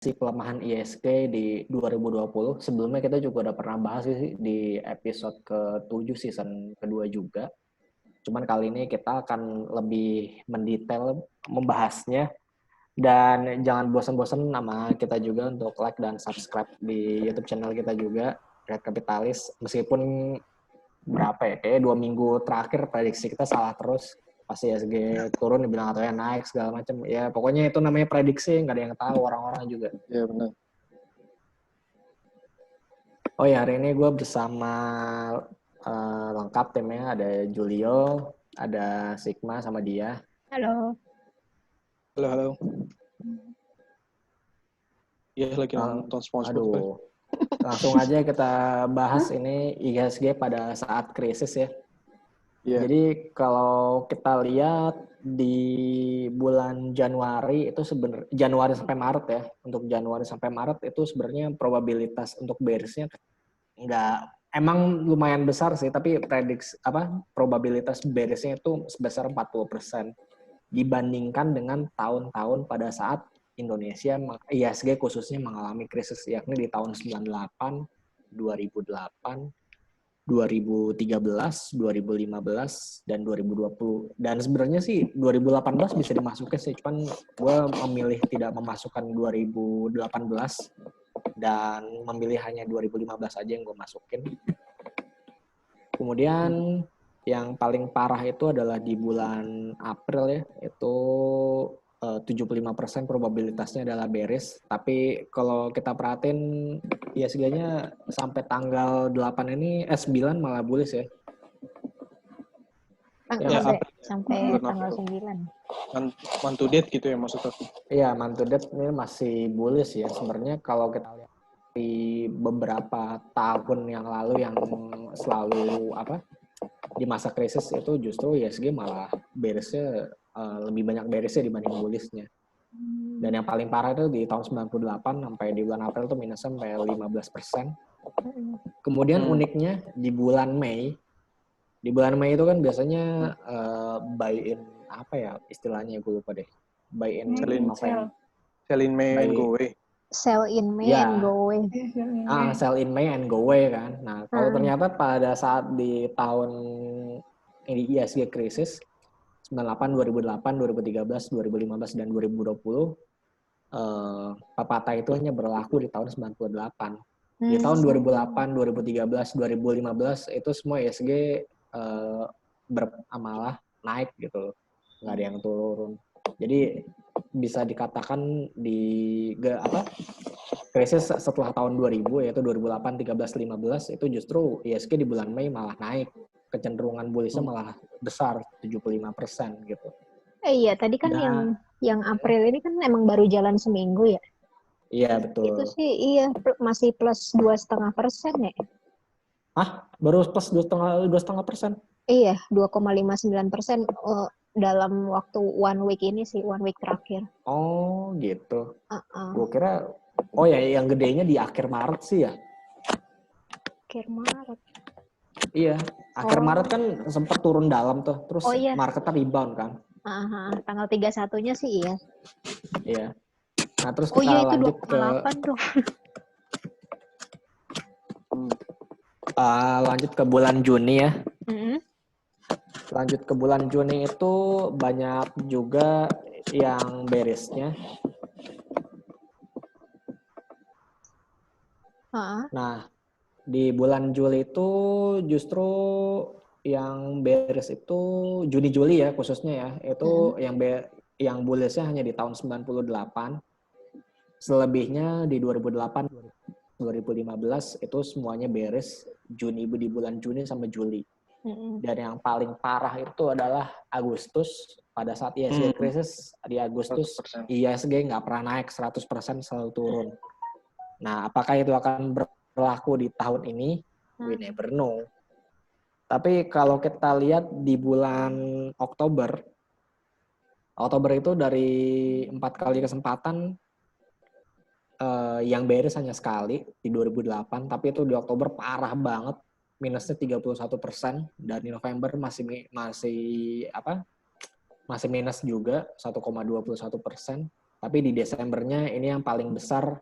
si pelemahan ISG di 2020. Sebelumnya kita juga udah pernah bahas sih di episode ke-7 season kedua juga. Cuman kali ini kita akan lebih mendetail membahasnya. Dan jangan bosan-bosan sama kita juga untuk like dan subscribe di YouTube channel kita juga, Red Capitalis. Meskipun berapa ya, kayak 2 minggu terakhir prediksi kita salah terus. Pasti ISG turun dibilang atau ya naik segala macam. Ya pokoknya itu namanya prediksi, nggak ada yang tahu, orang-orang juga. Iya benar. Oh ya, hari ini gue bersama lengkap timnya, ada Julio, ada Sigma sama dia. Halo. Halo. Iya lagi nonton SpongeBob. Aduh. Langsung aja kita bahas ini IHSG pada saat krisis ya. Yeah. Jadi kalau kita lihat di bulan Januari itu sebenarnya Januari sampai Maret ya. Untuk Januari sampai Maret itu sebenarnya probabilitas untuk bearisnya emang lumayan besar sih, tapi probabilitas bearisnya itu sebesar 40% dibandingkan dengan tahun-tahun pada saat Indonesia, IHSG khususnya mengalami krisis, yakni di tahun 98, 2008, 2013, 2015, dan 2020. Dan sebenarnya sih 2018 bisa dimasukin sih, cuman gue memilih tidak memasukkan 2018 dan memilih hanya 2015 aja yang gue masukin. Kemudian yang paling parah itu adalah di bulan April ya, itu 75% probabilitasnya adalah bearish. Tapi kalau kita perhatiin ISG-nya sampai tanggal 8 ini 9 malah bullish ya. Sampai tanggal 9. Month to date gitu ya maksud aku. Iya, month to date ini masih bullish ya. Sebenarnya kalau kita lihat di beberapa tahun yang lalu yang selalu di masa krisis itu justru ISG malah bearisnya lebih banyak bearisnya dibanding bullishnya. Dan yang paling parah itu di tahun 98 sampai di bulan April itu minus sampai 15%. Kemudian uniknya di bulan Mei itu kan biasanya buy in istilahnya gue lupa deh. Buy in sell in May and go away. Sell in May and go away. Sell in May and go away kan. Nah, kalau ternyata pada saat di tahun ini ISG krisis 98, 2008, 2013, 2015, dan 2020 pepatah itu hanya berlaku di tahun 98. Di tahun 2008, 2013, 2015 itu semua ISG malah naik gitu loh. Nggak ada yang turun. Jadi bisa dikatakan krisis setelah tahun 2000 yaitu 2008, 13, 15 itu justru ISG di bulan Mei malah naik. Kecenderungan bullishnya malah besar 75% gitu. Iya, tadi kan yang April ini kan emang baru jalan seminggu ya. Iya, betul. Itu sih masih plus 2,5% ya. Baru plus 2,5%? Iya, 2,59% dalam waktu 1 week ini sih, 1 week terakhir. Oh, gitu. Gue kira yang gedenya di akhir Maret sih ya. Akhir Maret. Iya, akhir Maret kan sempat turun dalam tuh, terus marketnya rebound kan. Tanggal 31-nya sih iya. Iya. Nah, terus kita lanjut ke 2,8 tuh. Lanjut ke bulan Juni ya. Lanjut ke bulan Juni itu banyak juga yang bearishnya. Nah, di bulan Juli itu justru yang bearish itu Juni-Juli ya khususnya ya. Itu yang bullishnya hanya di tahun 98. Selebihnya di 2008, 2015 itu semuanya bearish di bulan Juni sampai Juli. Dan yang paling parah itu adalah Agustus. Pada saat ISG krisis di Agustus 100%. ISG nggak pernah naik 100%, selalu turun. Nah, apakah itu akan berlaku di tahun ini? We never know. Tapi kalau kita lihat di bulan Oktober itu dari 4 kali kesempatan yang bearish hanya sekali di 2008, tapi itu di Oktober parah banget, minusnya 31%, dan di November masih minus juga 1,21%. Tapi di Desembernya ini yang paling besar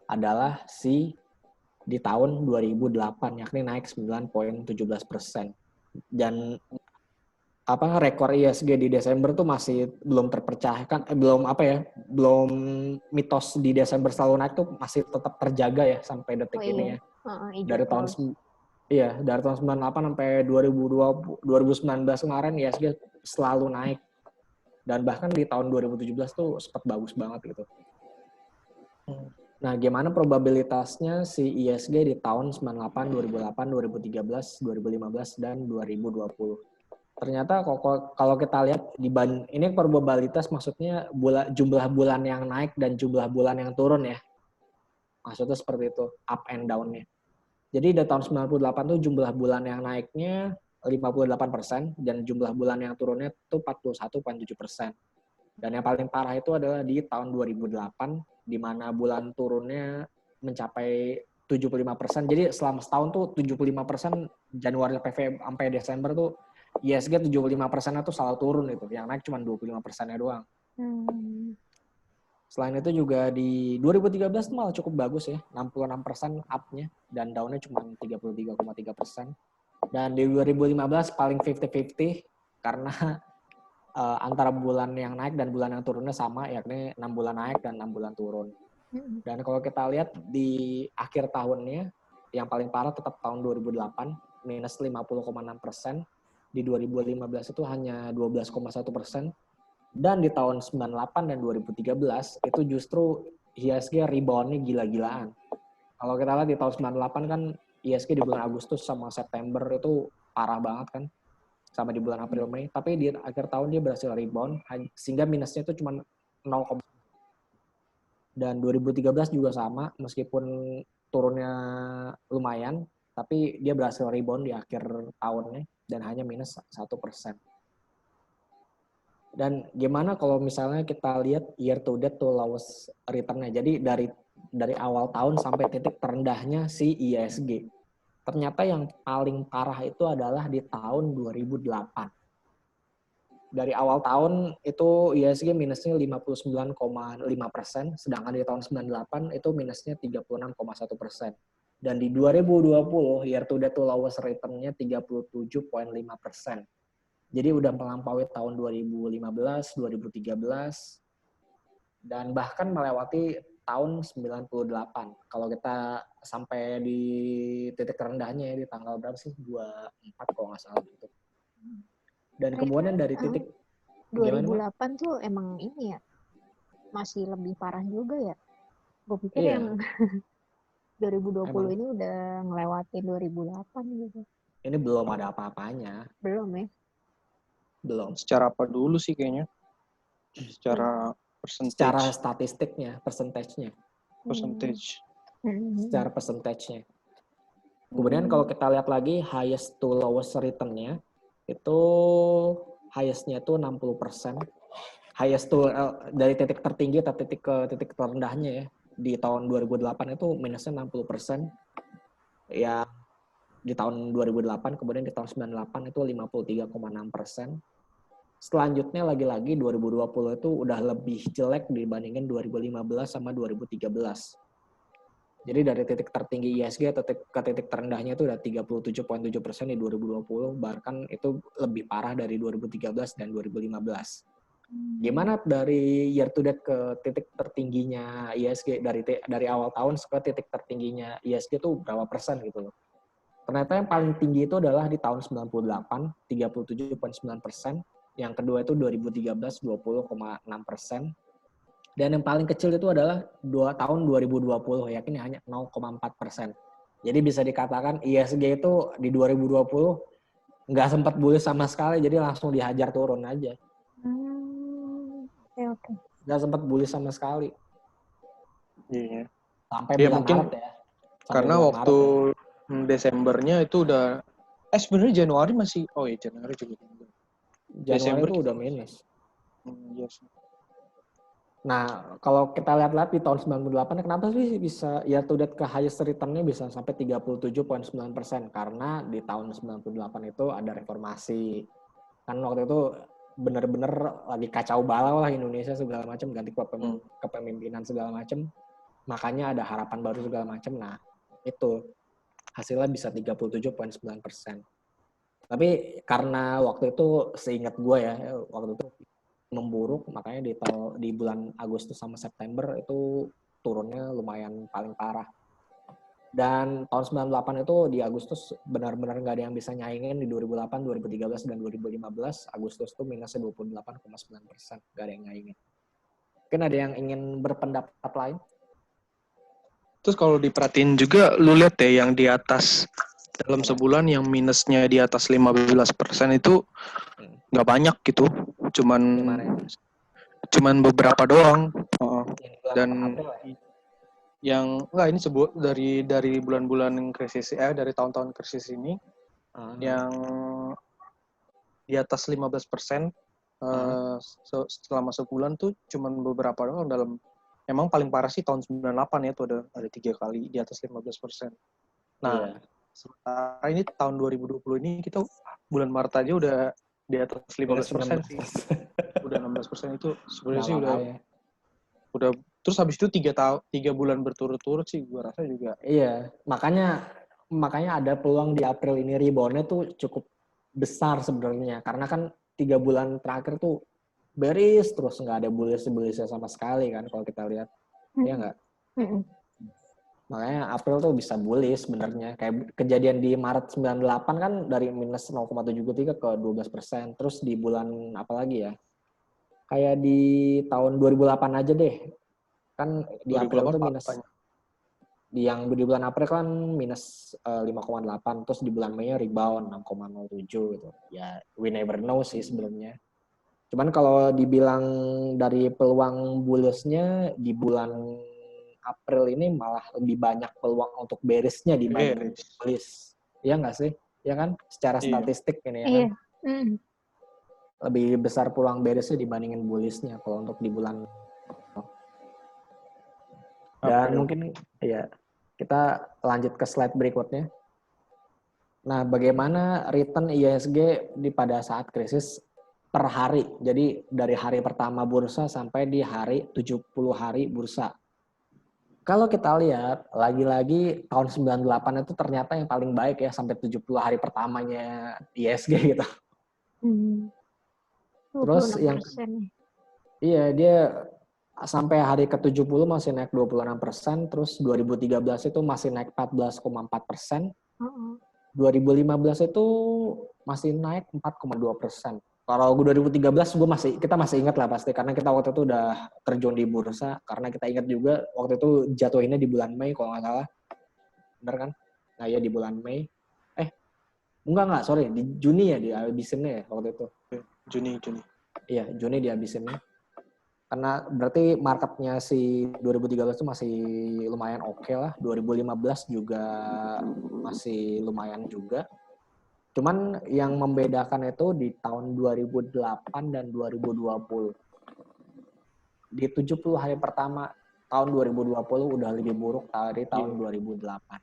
adalah di tahun 2008, yakni naik 9,17%. Dan rekor ISG di Desember tuh masih belum terpecahkan, belum mitos di Desember selalu naik tuh masih tetap terjaga ya sampai detik ini ya. Dari tahun 98 sampai 2019 kemarin ISG selalu naik. Dan bahkan di tahun 2017 tuh sempat bagus banget gitu. Nah, gimana probabilitasnya si ISG di tahun 98, 2008, 2013, 2015, dan 2020? Ternyata kalau kita lihat ini probabilitas maksudnya jumlah bulan yang naik dan jumlah bulan yang turun ya. Maksudnya seperti itu, up and down-nya. Jadi di tahun 98 tuh jumlah bulan yang naiknya 58% dan jumlah bulan yang turunnya itu 41,7%. Dan yang paling parah itu adalah di tahun 2008 di mana bulan turunnya mencapai 75%. Jadi selama setahun tuh 75% Januari sampai Desember tuh ISG 75%-nya tuh selalu turun itu. Yang naik cuma 25%-nya doang. Selain itu juga di 2013 tuh malah cukup bagus ya. 66% up-nya dan down-nya cuma 33,3%. Dan di 2015 paling 50-50 karena antara bulan yang naik dan bulan yang turunnya sama, yakni 6 bulan naik dan 6 bulan turun. Dan kalau kita lihat di akhir tahunnya, yang paling parah tetap tahun 2008, minus 50,6%. Di 2015 itu hanya 12,1%. Dan di tahun 98 dan 2013, itu justru ISG rebound-nya gila-gilaan. Kalau kita lihat di tahun 98 kan, ISG di bulan Agustus sama September itu parah banget kan. Sama di bulan April, Mei. Tapi di akhir tahun dia berhasil rebound, sehingga minusnya itu cuma 0, dan 2013 juga sama, meskipun turunnya lumayan, tapi dia berhasil rebound di akhir tahunnya, dan hanya minus 1%. Dan gimana kalau misalnya kita lihat year to date to lowest return-nya. Jadi dari awal tahun sampai titik terendahnya si ISG. Ternyata yang paling parah itu adalah di tahun 2008. Dari awal tahun itu ISG minusnya 59,5%, sedangkan di tahun 98 itu minusnya 36,1%. Dan di 2020 year to date to lowest return-nya 37,5%. Jadi udah melampaui tahun 2015, 2013, dan bahkan melewati tahun 98. Kalau kita sampai di titik terendahnya ya, di tanggal berapa sih? 24 kalau nggak salah gitu. Dan kemudian dari titik 2008 tuh emang ini ya, masih lebih parah juga ya. Gue pikir yang 2020 ini udah ngelewatin 2008 gitu. Ini belum ada apa-apanya. Belum ya? Belum. Secara apa dulu sih kayaknya? Secara percentage. Secara statistiknya, percentage-nya. Percentage. Secara percentage-nya. Kemudian kalau kita lihat lagi highest to lowest return-nya, itu highest-nya itu 60%. Highest to dari titik tertinggi ke titik terendahnya ya. Di tahun 2008 itu minusnya 60%. Ya di tahun 2008, kemudian di tahun 98 itu 53,6%. Selanjutnya lagi-lagi 2020 itu udah lebih jelek dibandingin 2015 sama 2013. Jadi dari titik tertinggi ISG ke titik terendahnya itu udah 37,7% di 2020, bahkan itu lebih parah dari 2013 dan 2015. Gimana dari year to date ke titik tertingginya ISG dari awal tahun ke titik tertingginya ISG itu berapa persen gitu loh. Ternyata yang paling tinggi itu adalah di tahun 98, 37,9%. Yang kedua itu 2013, 20,6%. Dan yang paling kecil itu adalah tahun 2020, yakni hanya 0,4%. Jadi bisa dikatakan ISG itu di 2020 nggak sempat bullish sama sekali, jadi langsung dihajar turun aja. Oke. Nggak sempat bullish sama sekali. Iya. Sampai ya, bulan mungkin Maret ya. Karena waktu Desembernya itu udah sebenarnya Januari masih Januari juga. Januari Desember itu udah minus. Yes. Nah, kalau kita lihat-lihat di tahun 98, kenapa sih bisa year to date ke highest return-nya bisa sampai 37,9%? Karena di tahun 98 itu ada reformasi. Kan waktu itu bener-bener lagi kacau balau lah Indonesia segala macam, ganti kepemimpinan segala macam, makanya ada harapan baru segala macam. Nah itu hasilnya bisa 37,9%. Tapi karena waktu itu seingat gue ya, waktu itu memburuk, makanya di bulan Agustus sama September itu turunnya lumayan paling parah. Dan tahun 98 itu di Agustus benar-benar nggak ada yang bisa nyaingin. Di 2008, 2013, dan 2015 Agustus itu minusnya 28,9%. Nggak ada yang nyaingin. Mungkin ada yang ingin berpendapat lain? Terus kalau diperhatiin juga, lu lihat deh yang di atas dalam sebulan yang minusnya di atas 15% itu nggak banyak gitu. Cuman beberapa doang. Dan yang enggak, ini dari bulan-bulan krisis dari tahun-tahun krisis ini yang di atas 15% selama sebulan tuh cuman beberapa doang. Dalam emang paling parah sih tahun 98 ya, tuh ada 3 kali di atas 15%. Nah, sementara ini tahun 2020 ini kita bulan Maret aja udah di atas 15% sih. Udah 16% itu sebenarnya sih udah. Terus habis itu 3 bulan berturut-turut sih gue rasa juga. Iya, makanya ada peluang di April ini rebound-nya tuh cukup besar sebenarnya. Karena kan 3 bulan terakhir tuh bearish terus, nggak ada bullish-bullishnya sama sekali kan kalau kita lihat. Iya nggak? Makanya April tuh bisa bullish sebenarnya. Kayak kejadian di Maret 98 kan dari minus 0,73 ke 12%. Terus di bulan apa lagi ya? Kayak di tahun 2008 aja deh. Kan di April tuh minus. Di bulan April kan minus 5,8. Terus di bulan Mei rebound 6,07 gitu. Ya we never know sih sebenarnya. Cuman kalau dibilang dari peluang bullishnya di bulan April ini malah lebih banyak peluang untuk bearish-nya dibanding bullish. Iya nggak sih? Ya kan? Secara statistik ini ya kan? Lebih besar peluang bearish-nya dibandingin bullish-nya kalau untuk di bulan. Dan mungkin ya kita lanjut ke slide berikutnya. Nah, bagaimana return IISG pada saat krisis per hari. Jadi dari hari pertama bursa sampai di hari 70 hari bursa. Kalau kita lihat, lagi-lagi tahun 98 itu ternyata yang paling baik ya, sampai 70 hari pertamanya IISG gitu. Terus yang iya, dia sampai hari ke-70 masih naik 26%, terus 2013 itu masih naik 14,4%. 2015 itu masih naik 4,2%. Kalau 2013 kita masih ingat lah pasti, karena kita waktu itu udah terjun di bursa, karena kita ingat juga waktu itu jatuhinnya di bulan Mei kalau nggak salah. Bener kan? Nah ya di bulan Mei. Enggak, sorry, di Juni ya dihabisinnya ya waktu itu. Juni. Iya, Juni dihabisinnya. Karena berarti marketnya si 2013 itu masih lumayan oke lah. 2015 juga masih lumayan juga. Cuman yang membedakan itu di tahun 2008 dan 2020. Di 70 hari pertama tahun 2020 udah lebih buruk dari tahun 2008.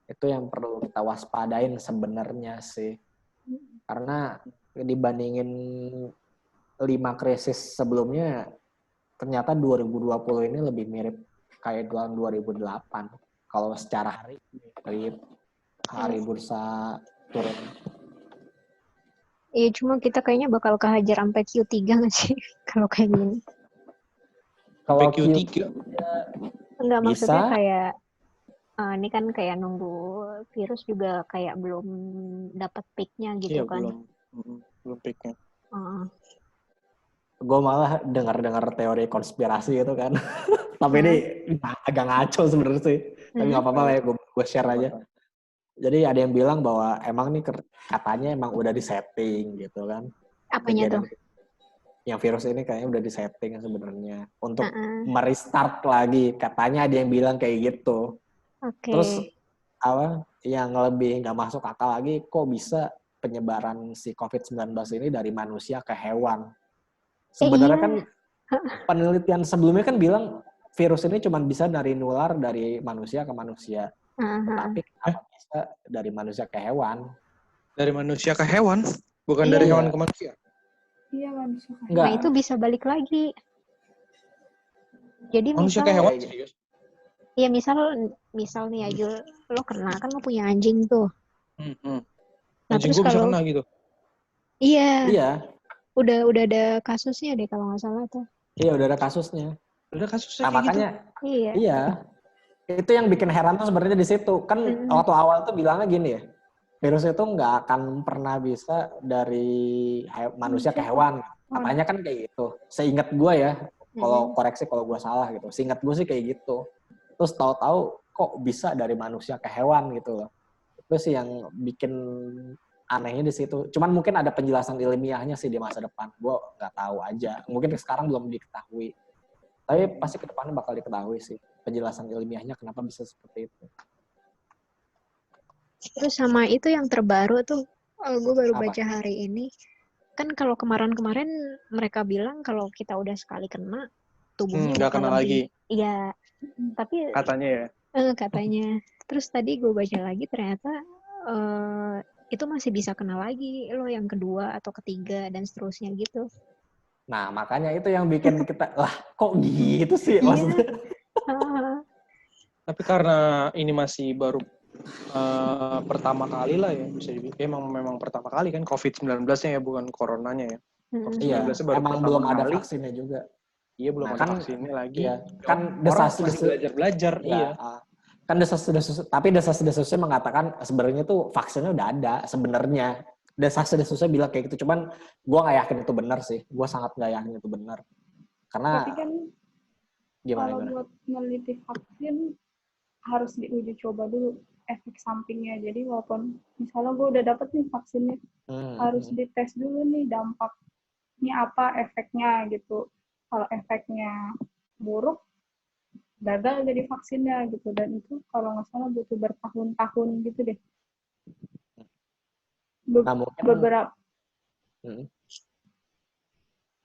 Itu yang perlu kita waspadain sebenarnya sih. Karena dibandingin 5 krisis sebelumnya, ternyata 2020 ini lebih mirip kayak tahun 2008. Kalau secara hari bursa turun. Iya, cuma kita kayaknya bakal kehajar sampai Q3 nggak sih kalau kayak gini? Kalau Q3? Enggak, bisa. Maksudnya kayak ini kan kayak nunggu virus juga kayak belum dapat peak-nya gitu kan? Belum peak-nya. Gue malah dengar teori konspirasi gitu kan. Tapi ini agak ngaco sebenarnya sih. Tapi nggak apa-apa lah ya, gue share aja. Jadi ada yang bilang bahwa emang nih katanya emang udah disetting gitu kan. Apanya tuh? Yang virus ini kayaknya udah disetting sebenarnya untuk merestart lagi. Katanya ada yang bilang kayak gitu. Terus yang lebih nggak masuk akal lagi, kok bisa penyebaran si COVID-19 ini dari manusia ke hewan? Sebenarnya kan penelitian sebelumnya kan bilang virus ini cuma bisa nular dari manusia ke manusia. Tapi kenapa bisa dari manusia ke hewan? Dari manusia ke hewan? Bukan dari hewan ke manusia. Iya, manusia ke hewan. Nah, itu bisa balik lagi. Jadi manusia misal kayak hewan serius. Iya, misal nih ya, Jul, lo kena kan lo punya anjing tuh. Nah, anjing gue bisa kena gitu. Iya. Udah ada kasusnya deh kalau nggak salah tuh. Iya, udah ada kasusnya. Udah kasusnya nah, makanya gitu. Iya. Itu yang bikin heran tuh sebenarnya di situ. Kan waktu awal tuh bilangnya gini ya. Virus itu nggak akan pernah bisa dari manusia ke hewan. Katanya kan kayak gitu. Seingat gue ya, kalau koreksi kalau gue salah gitu. Seingat gue sih kayak gitu. Terus tahu-tahu kok bisa dari manusia ke hewan gitu loh. Itu sih yang bikin anehnya di situ. Cuman mungkin ada penjelasan ilmiahnya sih di masa depan. Gue nggak tahu aja. Mungkin sekarang belum diketahui. Tapi pasti ke depannya bakal diketahui sih penjelasan ilmiahnya kenapa bisa seperti itu. Terus sama itu yang terbaru tuh, gue baru baca hari ini. Kan kalau kemarin-kemarin mereka bilang kalau kita udah sekali kena, tubuhnya bakal kena lagi. Iya, tapi katanya ya. Katanya. Terus tadi gue baca lagi ternyata itu masih bisa kena lagi lo yang kedua atau ketiga dan seterusnya gitu. Nah, makanya itu yang bikin kita, lah kok gitu sih maksudnya. Tapi karena ini masih baru pertama kali lah ya, bisa dibilang memang pertama kali kan COVID-19-nya ya, bukan coronanya ya. Iya, baru emang belum ada vaksinnya juga. Iya, belum ada vaksinnya lagi. Iya, kan desas-desus belajar. Iya. Kan desas-desus, tapi desas-desusnya mengatakan sebenarnya tuh vaksinnya udah ada sebenarnya. Desas-desusnya bilang kayak gitu, cuman gue nggak yakin itu benar sih. Gue sangat nggak yakin itu benar. Karena tapi kan kalau buat meneliti vaksin harus diuji coba dulu efek sampingnya. Jadi walaupun misalnya gue udah dapet nih vaksinnya, harus dites dulu nih dampaknya apa, efeknya gitu. Kalau efeknya buruk, gagal jadi vaksinnya gitu. Dan itu kalau nggak salah butuh bertahun-tahun gitu deh. Beberapa.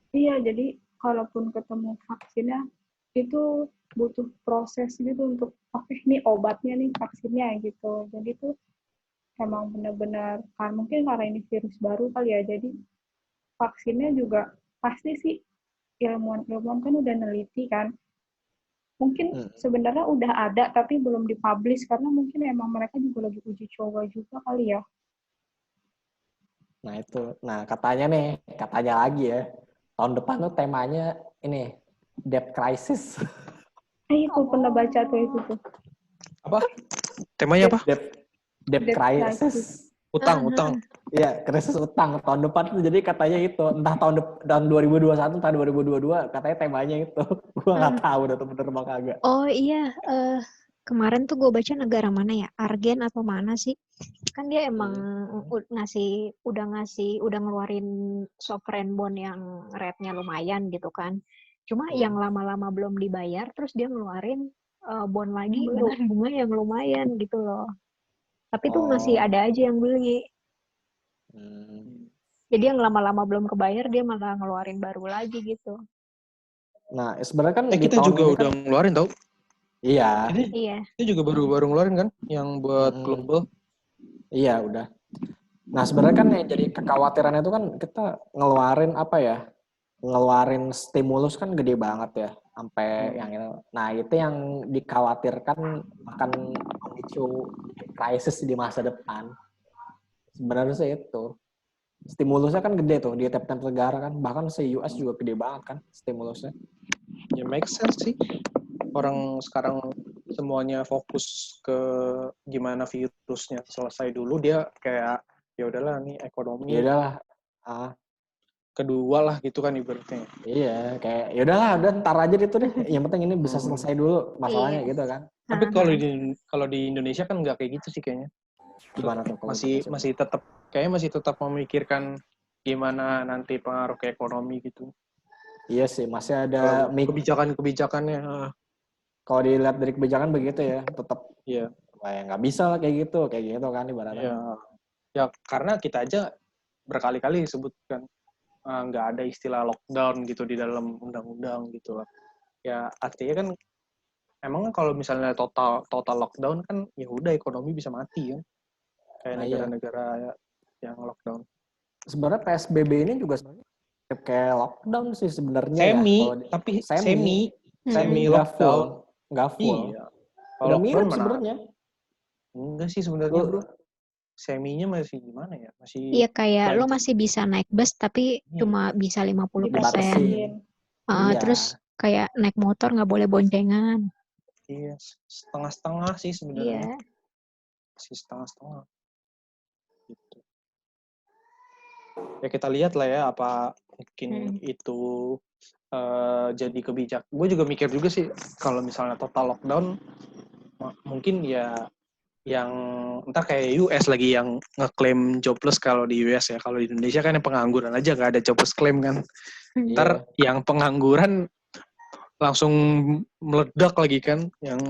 Iya, jadi kalaupun ketemu vaksinnya itu butuh proses gitu untuk ini obatnya nih, vaksinnya gitu. Jadi tuh emang benar-benar mungkin karena ini virus baru kali ya, jadi vaksinnya juga pasti sih ilmuwan kan udah neliti kan. Mungkin sebenarnya udah ada tapi belum dipublish karena mungkin emang mereka juga lagi uji coba juga kali ya. Nah itu, katanya lagi ya, tahun depan tuh temanya ini debt crisis. Itu pernah baca tuh itu tuh. Apa? Temanya apa? Debt crisis. Utang. Iya, krisis utang tahun depan tuh. Jadi katanya itu, entah tahun 2021 entah 2022, katanya temanya itu. Gua nggak tahu udah tuh bener apa kagak. Oh iya, kemarin tuh gue baca negara mana ya, Argen atau mana sih? Kan dia emang udah ngeluarin sovereign bond yang rate-nya lumayan gitu kan. Cuma yang lama-lama belum dibayar, terus dia ngeluarin bond lagi dengan bunga yang lumayan gitu loh. Tapi tuh masih ada aja yang beli. Jadi yang lama-lama belum kebayar, dia malah ngeluarin baru lagi gitu. Nah, sebenarnya kan kita juga udah ngeluarin tau. Iya. Ini juga baru ngeluarin kan yang buat global. Iya, udah. Nah, sebenarnya kan yang jadi kekhawatiran itu kan kita ngeluarin ngeluarin stimulus kan gede banget ya, sampai yang itu. Nah, itu yang dikhawatirkan akan memicu krisis di masa depan. Sebenarnya sih itu. Stimulusnya kan gede tuh di tiap-tiap negara kan, bahkan se-US juga gede banget kan stimulusnya. Ya make sense sih. Orang sekarang semuanya fokus ke gimana virusnya selesai dulu, dia kayak ya udahlah nih ekonomi. Ya udahlah. Kedua lah gitu kan ibaratnya. Iya, kayak ya udahlah, udah ntar aja itu deh. Yang penting ini bisa selesai dulu masalahnya gitu kan. Tapi kalau di Indonesia kan nggak kayak gitu sih kayaknya. Gimana tuh? Masih tetap memikirkan gimana nanti pengaruh ke ekonomi gitu. Iya sih, masih ada kebijakannya. Kalau dilihat dari kebijakan begitu ya, tetap ya nggak bisa lah kayak gitu kan ibaratnya. Ya karena kita aja berkali-kali disebutkan nggak ada istilah lockdown gitu di dalam undang-undang gitu lah. Ya artinya kan emang kalau misalnya total lockdown kan ya udah ekonomi bisa mati kan. Kayak negara-negara yang lockdown. sebenarnya PSBB ini juga sebenarnya kayak lockdown sih sebenarnya ya. Tapi semi lockdown. Nggak full. Iya. Udah mirip sebenarnya. Enggak sih sebenarnya, Bro. Seminya masih gimana ya? Iya, kayak lo masih bisa naik bus tapi cuma bisa 50%. Iya. Terus kayak naik motor nggak boleh boncengan. Iya, setengah-setengah sih sebenarnya. Iya. Masih setengah-setengah. Gitu. Ya kita lihat lah ya apa mungkin itu jadi kebijakan. Gue juga mikir juga sih kalau misalnya total lockdown mungkin ya yang entar kayak US lagi yang ngeklaim jobless kalau di US ya. Kalau di Indonesia kan yang pengangguran aja nggak ada jobless claim kan. Ntar yang pengangguran langsung meledak lagi kan, yang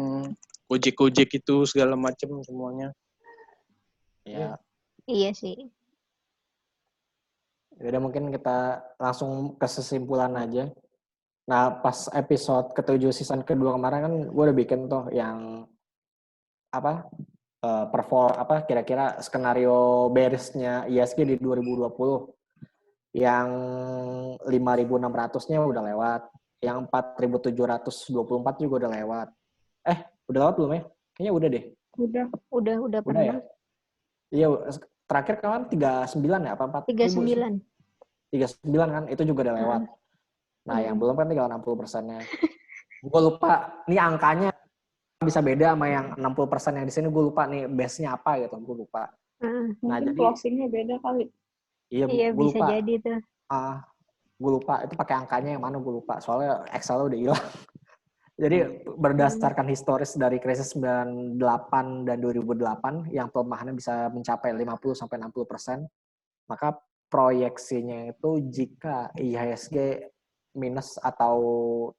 Gojek itu segala macam semuanya. Ya. Iya sih. Udah mungkin kita langsung ke kesimpulan aja. Nah, pas episode ke-7 season kedua kemarin kan gue udah bikin tuh yang kira-kira skenario bearisnya ISG di 2020. Yang 5.600-nya udah lewat. Yang 4.724 juga udah lewat. Udah lewat belum ya? Kayaknya udah deh. Udah pernah. Ya? Iya, terakhir kawan 39 ya? Apa 39. 39 kan? Itu juga udah lewat. Nah, yang belum kan tinggal 60%-nya. Gue lupa, nih angkanya bisa beda sama yang 60% yang di sini. Gue lupa nih base-nya apa gitu, gue lupa. Nah, jadi closing-nya beda kali. Iya, gue lupa. Bisa jadi tuh. Gue lupa, itu pakai angkanya yang mana gue lupa. Soalnya Excel udah hilang. Jadi berdasarkan historis dari krisis 98 dan 2008 yang pelemahannya bisa mencapai 50-60%, maka proyeksinya itu jika IHSG minus atau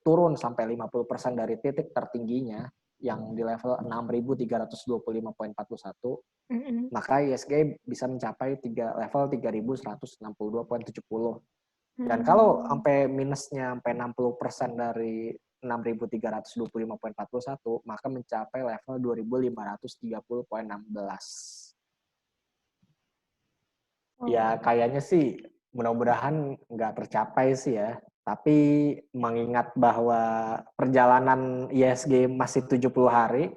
turun sampai 50% dari titik tertingginya yang di level 6.325.41, maka IHSG bisa mencapai level 3.162.70. Dan kalau sampai minusnya sampai 60% dari 6.325.41, maka mencapai level 2.530.16. Ya kayaknya sih mudah-mudahan nggak tercapai sih ya. Tapi mengingat bahwa perjalanan ISG masih 70 hari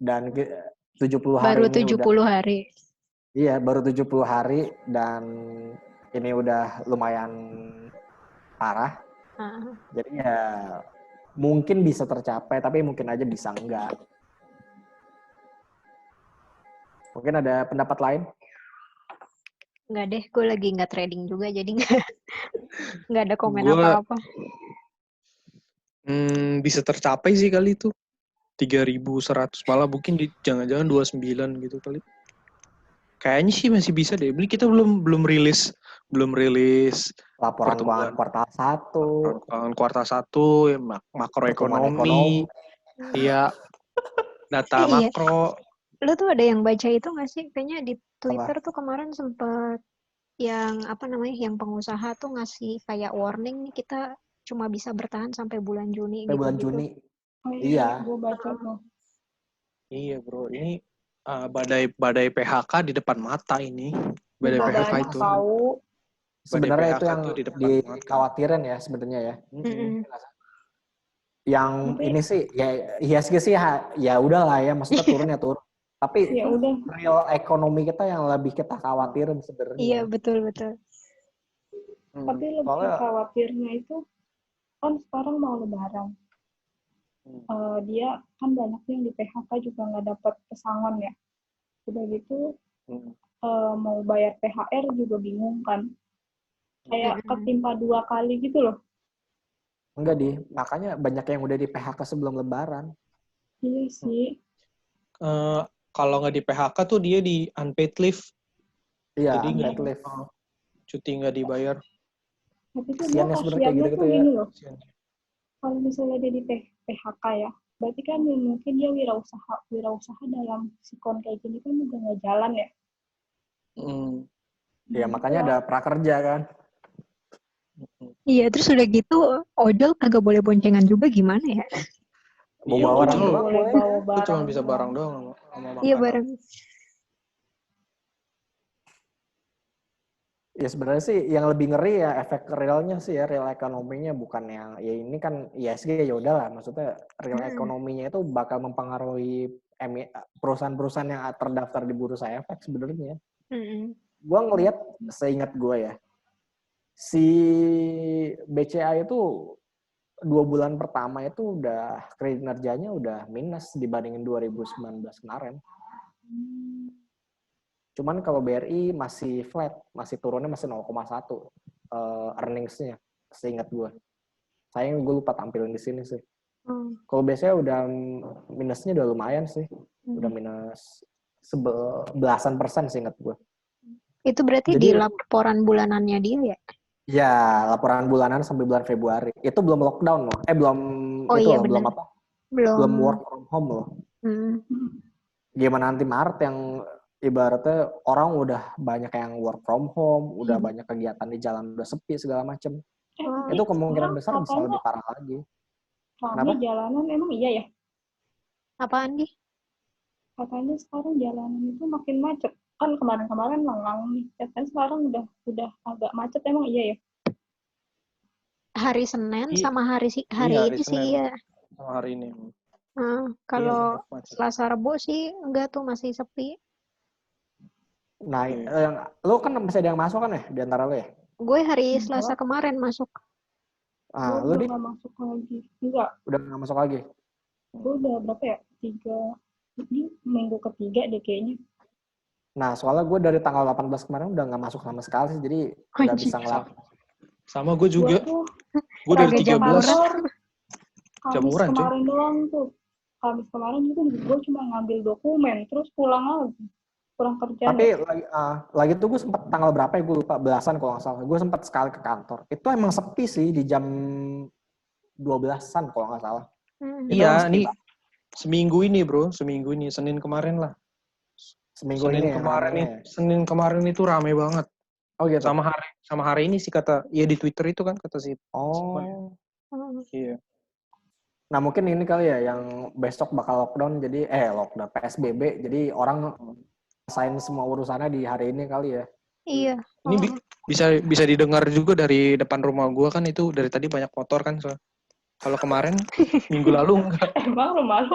dan 70 hari baru ini 70 hari. Iya, baru 70 hari dan ini udah lumayan parah. Jadi ya mungkin bisa tercapai, tapi mungkin aja bisa enggak. Mungkin ada pendapat lain? Enggak deh, gue lagi nggak trading juga, jadi nggak ada komen apa-apa. Bisa tercapai sih kali itu. 3.100, malah mungkin jangan-jangan 29 gitu kali. Kayaknya sih masih bisa deh. Kita belum rilis laporan keuangan kuartal 1, makroekonomi, iya, data makro. Lu tuh ada yang baca itu nggak sih? Kayaknya di Twitter tuh kemarin sempet yang yang pengusaha tuh ngasih kayak warning nih, kita cuma bisa bertahan sampai bulan Juni gitu. Juni. Iya. Gue baca tuh. Iya bro, ini badai PHK di depan mata ini. Badai PHK itu. Sebenarnya itu yang dikhawatirin ya sebenarnya ya. Yang ini sih ya IHSG sih ya udahlah ya, maksudnya turun ya turun. Tapi ya udah, real ekonomi kita yang lebih kita khawatirin sebenarnya. Iya, betul. Tapi lebih khawatirnya itu kan sekarang mau lebaran. Dia kan banyak yang di PHK juga nggak dapat pesangon ya. Udah gitu mau bayar THR juga bingung kan. Kayak ketimpa 2 kali gitu loh. Enggak makanya banyak yang udah di PHK sebelum lebaran. Iya sih. Kalau nggak di PHK tuh dia di unpaid leave. Iya, jadi unpaid leave. Cuti nggak dibayar. Tapi tuh kasiannya tuh gini loh. Kalau misalnya dia di PHK ya, berarti kan mungkin dia wirausaha dalam sikon kayak gini kan udah nggak jalan ya. Ya makanya ada prakerja kan. Iya, terus udah gitu ojol kagak boleh boncengan juga, gimana ya? Bawa barang doang. Itu cuma bisa barang doang sama makanan. Iya, barang. Ya sebenarnya sih yang lebih ngeri ya efek realnya sih ya, real ekonominya, bukan yang ya ini kan ISG ya udahlah, maksudnya real ekonominya itu bakal mempengaruhi perusahaan-perusahaan yang terdaftar di bursa efek sebenarnya. Gue ngelihat seingat gue ya, si BCA itu 2 bulan pertama itu udah kinerjanya udah minus dibandingin 2019 kemarin. Cuman kalau BRI masih flat, masih turunnya masih 0,1 earnings-nya, seingat gue. Sayang gue lupa tampilin di sini sih. Kalau biasanya udah minusnya udah lumayan sih. Udah minus 11% seingat gue. Itu berarti Jadi, di laporan bulanannya dia ya? Ya, laporan bulanan sampai bulan Februari. Itu belum lockdown loh. Belum belum apa? Belum work from home loh. Gimana nanti Maret yang ibaratnya orang udah banyak yang work from home, udah banyak kegiatan di jalan, udah sepi segala macem. Itu kemungkinan besar bisa lebih parah lagi. Kenapa? Jalanan emang iya ya? Apaan nih? Katanya sekarang jalanan itu makin macet. Kan kemarin-kemarin lengang nih. Katanya sekarang udah agak macet, emang iya ya? Hari Senin sama hari ini sih ya. Sama hari ini. Kalau Selasa Rebo sih enggak tuh, masih sepi. Nah, lu kan masih ada yang masuk kan ya di antara lu ya? Gue hari Selasa kemarin masuk. Lu udah nggak masuk lagi? Enggak. Udah nggak masuk lagi? Gue udah berapa ya? 3, ini minggu ketiga deh kayaknya. Nah, soalnya gue dari tanggal 18 kemarin udah nggak masuk sama sekali sih, jadi nggak bisa ngelatih. Sama gue juga. Gue dari 13. Kamis kemarin doang tuh. Kamis kemarin itu gue cuma ngambil dokumen, terus pulang lagi. Pulang kerja. Tapi lagi tuh gue sempat tanggal berapa ya, gue lupa, belasan kalau nggak salah. Gue sempat sekali ke kantor. Itu emang sepi sih di jam 12-an kalau nggak salah. Iya, nih seminggu ini bro, Senin kemarin lah. Senin kemarin itu rame banget. Oh gitu. Sama hari ini sih kata, ya di Twitter itu kan kata si. Iya. Nah mungkin ini kali ya yang besok bakal lockdown, jadi lockdown PSBB, jadi orang rasain semua urusannya di hari ini kali ya. Iya. Ini bisa didengar juga dari depan rumah gue kan, itu dari tadi banyak motor kan. So. Kalau kemarin minggu lalu enggak. Emang rumah lu?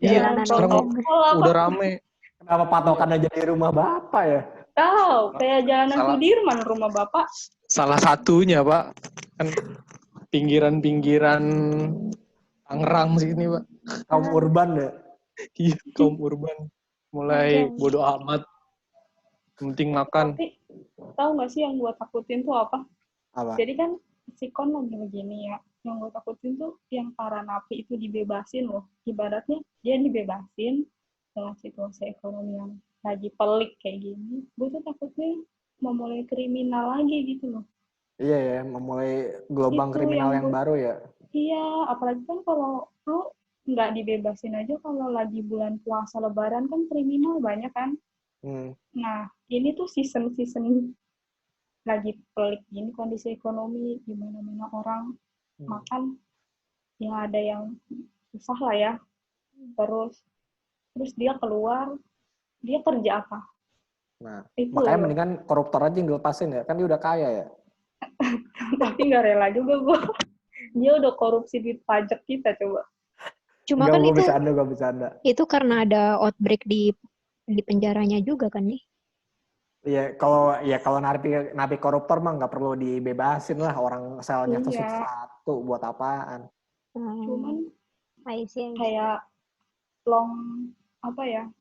Iya, sekarang udah rame. Kenapa patokannya jadi rumah bapak ya? Tahu, kayak jalanan Sudirman rumah bapak. Salah satunya Pak, kan pinggiran Tangerang sini Pak. Kaum urban ya? Iya, kaum urban. Mulai bodo amat. Penting makan. Tapi tahu nggak sih yang gue takutin tuh apa? Jadi kan sikon lagi begini ya. Yang gue takutin tuh yang para napi itu dibebasin loh. Ibaratnya dia dibebasin dengan situasi ekonomi yang lagi pelik kayak gini. Gue tuh takutnya memulai kriminal lagi gitu loh. Iya ya, memulai gelombang itu kriminal yang baru ya. Iya, apalagi kan kalau lu nggak dibebasin aja kalau lagi bulan puasa lebaran kan kriminal banyak kan. Nah, ini tuh season lagi pelik gini kondisi ekonomi, di mana-mana orang makan, ya ada yang susah lah ya. Terus dia keluar, dia kerja apa? Nah, itu makanya mendingan koruptor aja yang dilepasin ya, kan dia udah kaya ya. Tapi nggak rela juga gue. Dia udah korupsi duit pajak kita coba. Cuma kan itu bercanda. Itu karena ada outbreak di penjaranya juga kan nih. Iya, kalau napi koruptor mah nggak perlu dibebasin lah, orang selnya tuh satu buat apaan. Cuman kayak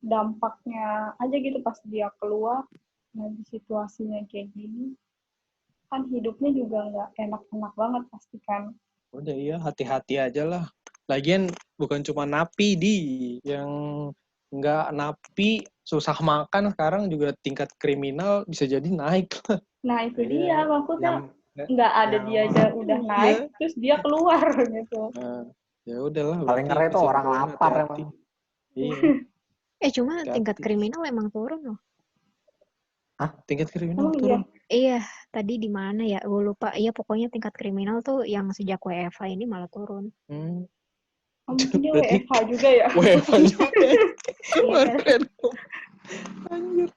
dampaknya aja gitu pas dia keluar, di situasinya kayak gini. Kan hidupnya juga nggak enak-enak banget pasti kan. Udah iya, hati-hati aja lah. Lagian bukan cuma napi yang nggak napi susah makan, sekarang juga tingkat kriminal bisa jadi naik. Nah itu dia maksudnya nggak ada dia aja udah naik, terus dia keluar gitu. Ya udahlah. Paling ngeri itu orang lapar emang. Iya. Cuma tingkat kriminal emang turun loh. Hah? Tingkat kriminal turun? Iya, tadi di mana ya? Gue lupa. Iya, pokoknya tingkat kriminal tuh yang sejak WFH ini malah turun. Mungkin dia WFH juga ya? WFH juga. Anjir.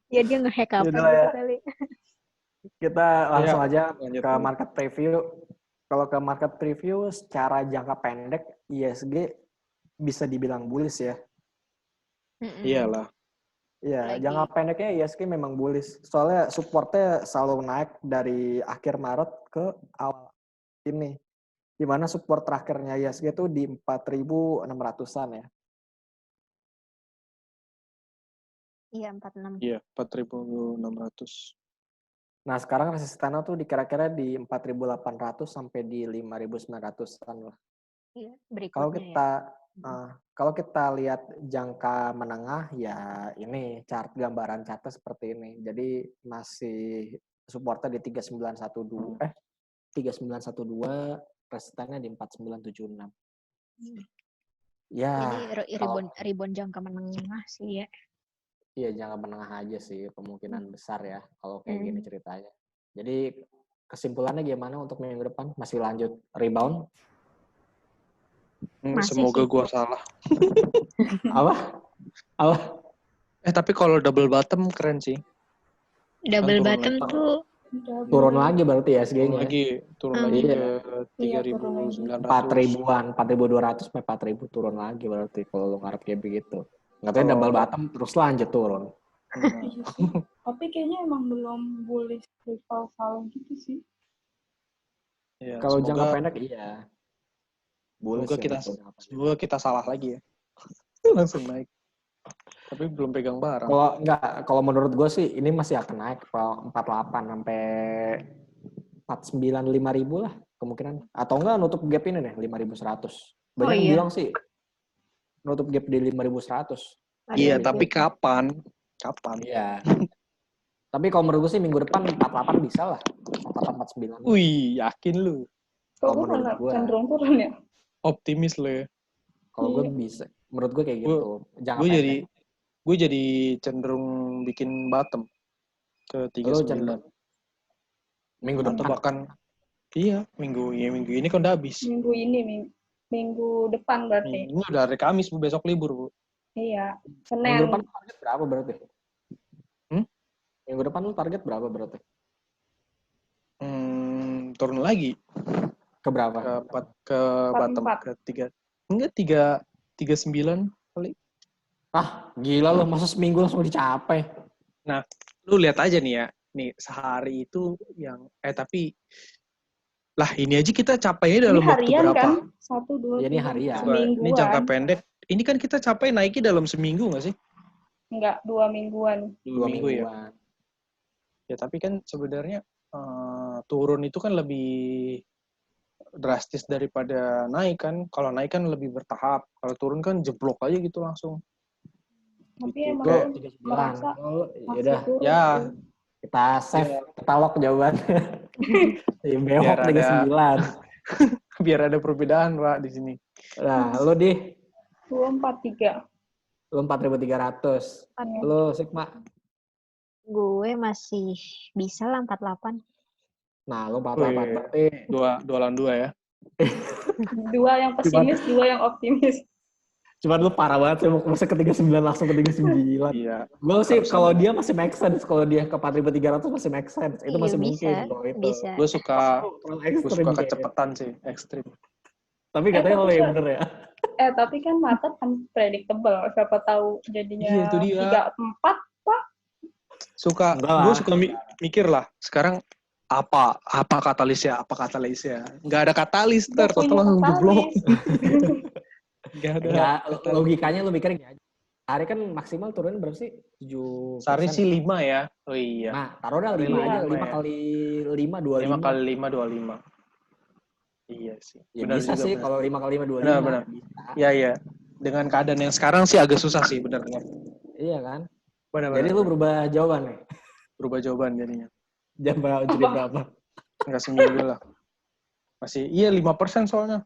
Ya dia nge-hack apa Yaudah gitu ya. kali. Kita langsung aja lanjut. ke market preview. Kalau ke market preview secara jangka pendek ISG bisa dibilang bullish ya. Iyalah. Iya, jangka pendeknya ISG memang bullish. Soalnya supportnya selalu naik dari akhir Maret ke awal ini. Di mana support terakhirnya ISG itu di 4.600-an ya. Iya, 46. Iya, 4.600. Nah, sekarang resistannya tuh kira-kira di 4.800 sampai di 5.900-an lah. Iya, berikutnya Kalau kita lihat jangka menengah ya ini gambaran chartnya seperti ini. Jadi masih supportnya di 3912 resistannya di 4976. Ya, jadi rebound jangka menengah sih ya. Iya, jangka menengah aja sih kemungkinan besar ya kalau kayak gini ceritanya. Jadi kesimpulannya gimana untuk minggu depan? Masih lanjut rebound? Semoga gua salah. Apa? Tapi kalau double bottom keren sih. Double bottom tuh turun lagi berarti ya SG-nya. Turun lagi ke 4.000-an, 3.900. 4.200 sampai 4.000 turun lagi berarti kalau lu ngarep kayak begitu. Nggak double bottom terus lanjut turun. Tapi kayaknya emang belum bullish rival gitu sih. Ya, kalau jangka pendek iya. Semoga kita salah lagi ya. Langsung naik. Tapi belum pegang barang. Kalau menurut gue sih ini masih akan naik 48 sampai 495.000 lah kemungkinan. Atau enggak nutup gap ini nih 5.100. Banyak yang bilang sih nutup gap di 5.100. Iya, tapi kapan? Iya. Tapi kalau menurut gue sih minggu depan 48 bisa lah. 48, 49. Wih, yakin lu? Kalau menurut gue cenderung turun ya. Optimis lo ya. Kalau gue bisa. Menurut gue kayak gitu. Gue jadi cenderung bikin bottom ke 39. Minggu depan. Atau bahkan minggu ini kan udah habis. Minggu depan berarti. Ini udah hari Kamis, Bu, besok libur, Bu. Iya. Senin. Minggu depan target berapa berarti? Minggu depan lu target berapa berarti? Turun lagi. Ke berapa? Ke bottom ke 39 kali. Gila lu, masa seminggu langsung dicapai. Nah, lu lihat aja nih ya. Nih, sehari itu yang tapi lah ini aja kita capainya dalam waktu berapa? Kan? 1, 2, 3. Ini harian. Ini jangka pendek. Ini kan kita capai naiknya dalam seminggu nggak sih? Enggak, 2 mingguan. 2 minggu ya. Ya, tapi kan sebenarnya turun itu kan lebih drastis daripada naik kan. Kalau naik kan lebih bertahap. Kalau turun kan jeblok aja gitu langsung. Tapi emang merasa yaudah ya kita save, kita lock jawabannya. Behok 39. Biar ada perbedaan, Pak, di sini. Nah, lu di 243. Lu 4.300. Lu Sigma? Gue masih bisa lah 48. Nah, lu 48 berarti 2 lawan 2 ya. 2 yang pesimis, 2 yang optimis. Cuman lu parah banget sih, mau ke 39 langsung ke 39. Iya. Gue sih kalau dia masih make sense, kalau dia ke 4.300 masih make sense. Itu masih mungkin. Bisa. Gue suka kecepatan sih, ekstrim. Tapi katanya lo yang bener ya. Tapi kan market unpredictable. Siapa tahu jadinya 34, Pak. Gue suka mikir lah. Sekarang apa katalisnya? Nggak ada katalis, total langsung jeblok. Nggak ada. Logikanya lu mikir gini aja. Hari kan maksimal turun berapa sih? 7%. Sehari sih 5 ya. Oh iya. Nah, taruhlah 5 aja. 5 kali 5, 25. 5 kali 5, 25. Iya sih. Ya bisa sih kalau 5 kali 5, 25. Benar. Iya. Dengan keadaan yang sekarang sih agak susah sih benar. Iya kan? Benar. Jadi lu berubah jawaban nih? Berubah jawaban jadinya. Jadi berapa? Enggak seminggu lah. Masih, 5% soalnya.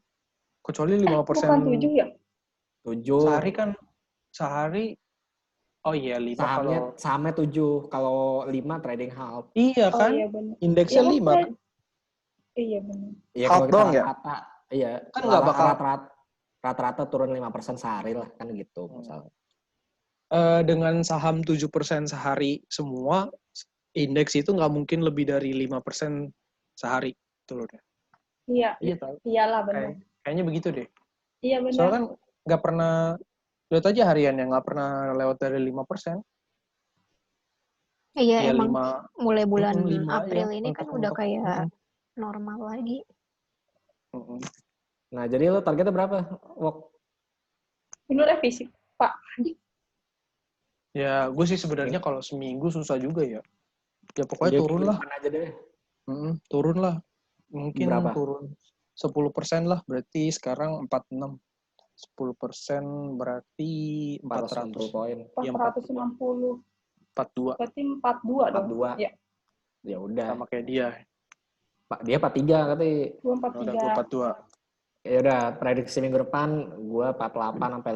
Kecuali 5%. Bukan 7 ya? 7. Sehari, oh iya 5 kalau... Sahamnya 7. Kalau 5 trading half. Iya kan? Iya benar. Indeksnya 5 kan? Iya benar. Iya, half doang ya? Iya. Kan nggak bakal... Rata-rata turun 5% sehari lah. Kan gitu misalnya. dengan saham 7% sehari semua, indeks itu nggak mungkin lebih dari 5% sehari telurnya. Iya, Iya tahu. iyalah benar. Kayaknya begitu deh. Iya benar. Soalnya kan nggak pernah, lihat aja hariannya nggak pernah lewat dari 5%. Iya, Ya, emang 5, mulai bulan 5 April aja ini kan udah kayak mm. normal lagi. Nah, jadi lo targetnya berapa? Wok? Menurut fisik, Pak. Ya, gue sih sebenarnya kalau seminggu susah juga ya. Ya pokoknya Jadi turun lah. aja deh. Turun lah. Mungkin berapa? turun 10% lah. Berarti sekarang 46. 10% berarti 400 poin. 460. 42. Berarti 42 dong. 42. Ya. Ya udah. Sama kayak dia. Pak, dia 43 katanya. Gua 43. Ya udah, prediksi minggu depan gua 48 sampai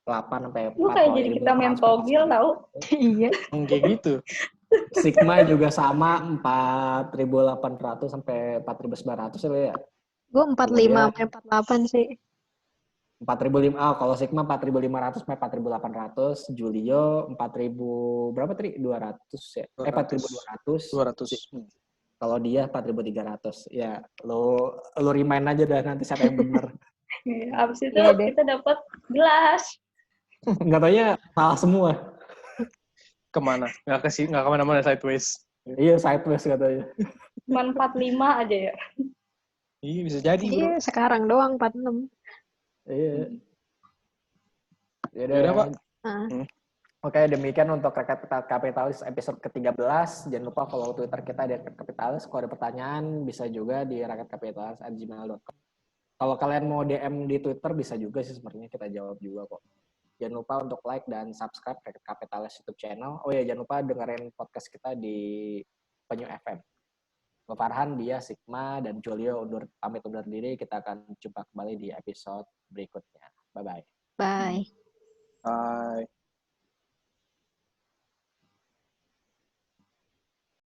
8 sampai 4 Lu kayak jadi kita main togel tahu. Iya. Kayak gitu. Sigma juga sama 4.800 sampai 4.900 ya. Gue 45 sampai 48 sih. 4.500. Kalau Sigma 4.500 sampai 4.800, Julio 4.000 berapa tadi? 200 ya. 4.200. 200. Kalau dia 4.300. Ya, lo remind aja dah nanti siapa yang benar. Abis itu kita dapat gelas. Nggak taunya salah semua. Kemana? Nggak kemana-mana, sideways. Iya, sideways katanya. Cuma 45 aja ya. Iya, bisa jadi, bro. Iya, sekarang doang 46. Iya. Yaudah, Pak. Oke, demikian untuk Rakyat Kapitalis episode ke-13. Jangan lupa follow Twitter kita di Rakyat Kapitalis. Kalau ada pertanyaan, bisa juga di rakyatkapitalis@gmail.com. Kalau kalian mau DM di Twitter, bisa juga sih sebenarnya, kita jawab juga kok. Jangan lupa untuk like dan subscribe Rakyat Kapitalis YouTube channel. Oh ya, jangan lupa dengerin podcast kita di Penyu FM. Gue Farhan, dia Sigma, dan Julio pamit undur diri. Kita akan jumpa kembali di episode berikutnya. Bye-bye. Bye. Bye.